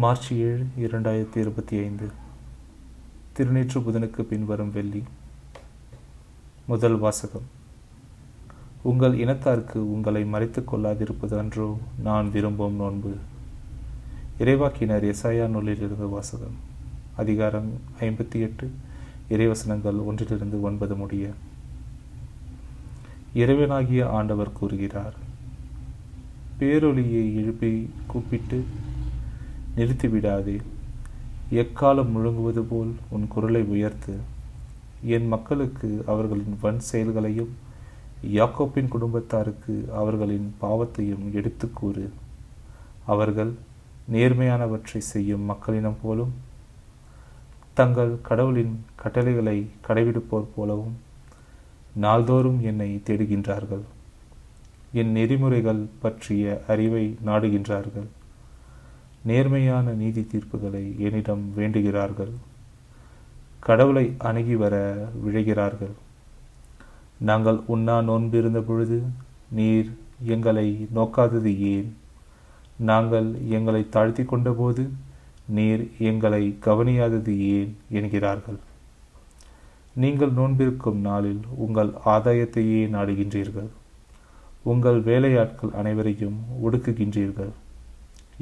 March 7, 2025 திருநீற்று புதனுக்கு பின்வரும் வெள்ளி. முதல் வாசகம். உங்கள் இனத்தாருக்கு உங்களை மறைத்துக் கொள்ளாதிருப்பது அன்றோ நான் விரும்பும் நோன்பு. இறைவாக்கினர் எசாயா நூலிலிருந்து வாசகம். அதிகாரம் 58, இறைவசனங்கள் 1-9 முடிய. இறைவனாகிய ஆண்டவர் கூறுகிறார்: பேரொலியை எழுப்பி கூப்பிட்டு நிறுத்திவிடாதே. எக்காலம் முழங்குவது போல் உன் குரலை உயர்த்து. என் மக்களுக்கு அவர்களின் வன் செயல்களையும் யாக்கோப்பின் குடும்பத்தாருக்கு அவர்களின் பாவத்தையும் எடுத்து கூறு. அவர்கள் நேர்மையானவற்றை செய்யும் மக்களினம் போலும் தங்கள் கடவுளின் கட்டளைகளை கடைபிடிப்போர் போலவும் நாள்தோறும் என்னை தேடுகின்றார்கள். என் நெறிமுறைகள் பற்றிய அறிவை நாடுகின்றார்கள். நேர்மையான நீதி தீர்ப்புகளை என்னிடம் வேண்டுகிறார்கள். கடவுளை அணுகி வர விழைகிறார்கள். நாங்கள் உண்ணா நோன்பிருந்த பொழுது நீர் எங்களை நோக்காதது ஏன்? நாங்கள் எங்களை தாழ்த்தி கொண்டபோது நீர் எங்களை கவனியாதது ஏன் என்கிறார்கள். நீங்கள் நோன்பிருக்கும் நாளில் உங்கள் ஆதாயத்தையே நாடுகின்றீர்கள். உங்கள் வேலையாட்கள் அனைவரையும் ஒடுக்குகின்றீர்கள்.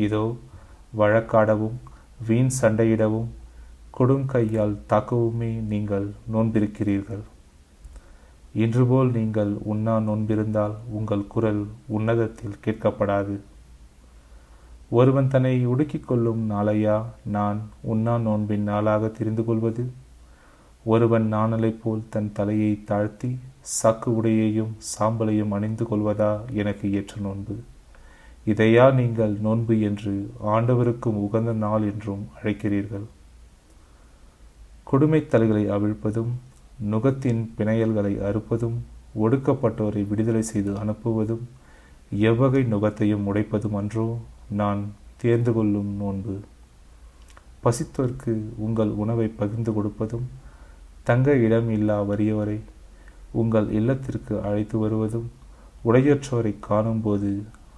இதோ, வழக்காடவும் வீண் சண்டையிடவும் கொடுங்கையால் தாக்கவுமே நீங்கள் நோன்பிருக்கிறீர்கள். இன்றுபோல் நீங்கள் உண்ணா நோன்பிருந்தால் உங்கள் குரல் உன்னதத்தில் கேட்கப்படாது. ஒருவன் தன்னை ஒடுக்கிக் கொள்ளும் நாளையா நான் உண்ணா நோன்பின் நாளாக தெரிந்து கொள்வது? ஒருவன் நாணலை போல் தன் தலையை தாழ்த்தி சாக்கு உடையையும் சாம்பலையும் அணிந்து கொள்வதா எனக்கு ஏற்ற நோன்பு? இதையா நீங்கள் நோன்பு என்று ஆண்டவருக்கும் உகந்த நாள் என்றும் அழைக்கிறீர்கள்? கொடுமை தலைகளை அவிழ்ப்பதும் நுகத்தின் பிணையல்களை அறுப்பதும் ஒடுக்கப்பட்டோரை விடுதலை செய்து அனுப்புவதும் எவ்வகை நுகத்தையும் உடைப்பதும் அன்றோ நான் தேர்ந்து கொள்ளும் நோன்பு. பசித்தோர்க்கு உங்கள் உணவை பகிர்ந்து கொடுப்பதும் தங்க இடம் இல்லா வறியவரை உங்கள் இல்லத்திற்கு அழைத்து வருவதும் உடையற்றோரை காணும்போது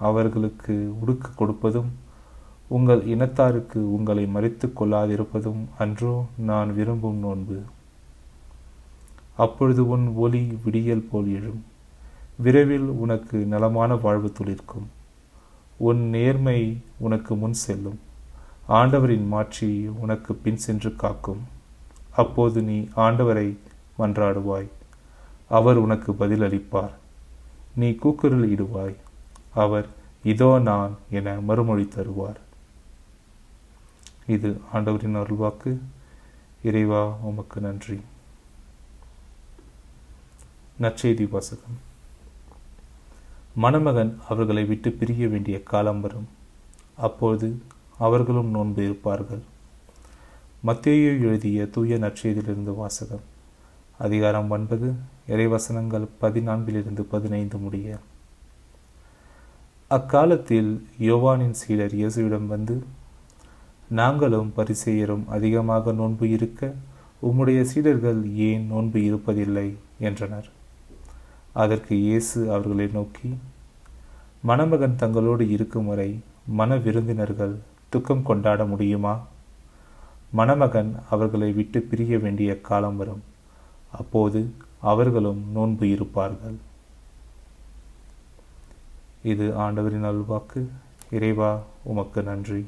அவர்களுக்கு உடுக்க கொடுப்பதும் உங்கள் இனத்தாருக்கு உங்களை மறைத்து கொள்ளாதிருப்பதும் அன்றோ நான் விரும்பும் நோன்பு. அப்பொழுது உன் ஒளி விடியல் போல் எழும். விரைவில் உனக்கு நலமான வாழ்வு துளிர்க்கும். உன் நேர்மை உனக்கு முன் செல்லும். ஆண்டவரின் மாட்சி உனக்கு பின் சென்று காக்கும். அப்போது நீ ஆண்டவரை மன்றாடுவாய், அவர் உனக்கு பதில் அளிப்பார். நீ கூக்குரல் இடுவாய், அவர் இதோ நான் என மறுமொழி தருவார். இது ஆண்டவரின் அருள்வாக்கு. இறைவா, உமக்கு நன்றி. நற்செய்தி வாசகம். மணமகன் அவர்களை விட்டு பிரிய வேண்டிய காலம் வரும். அப்போது அவர்களும் நோன்பு இருப்பார்கள். மத்தேயு எழுதிய தூய நற்செய்தியிலிருந்து வாசகம். அதிகாரம் 9, இறைவசனங்கள் 14-15 முடிய. அக்காலத்தில் யோவானின் சீடர் இயேசுவிடம் வந்து, நாங்களும் பரிசேயரும் அதிகமாக நோன்பு இருக்க உம்முடைய சீடர்கள் ஏன் நோன்பு இருப்பதில்லை என்றனர். அதற்கு இயேசு அவர்களை நோக்கி, மணமகன் தங்களோடு இருக்கும் வரை மன விருந்தினர்கள் துக்கம் கொண்டாட முடியுமா? மணமகன் அவர்களை விட்டு பிரிய வேண்டிய காலம் வரும். அப்போது அவர்களும் நோன்பு இருப்பார்கள். இது ஆண்டவரின் அருள்வாக்கு. இறைவா, உமக்கு நன்றி.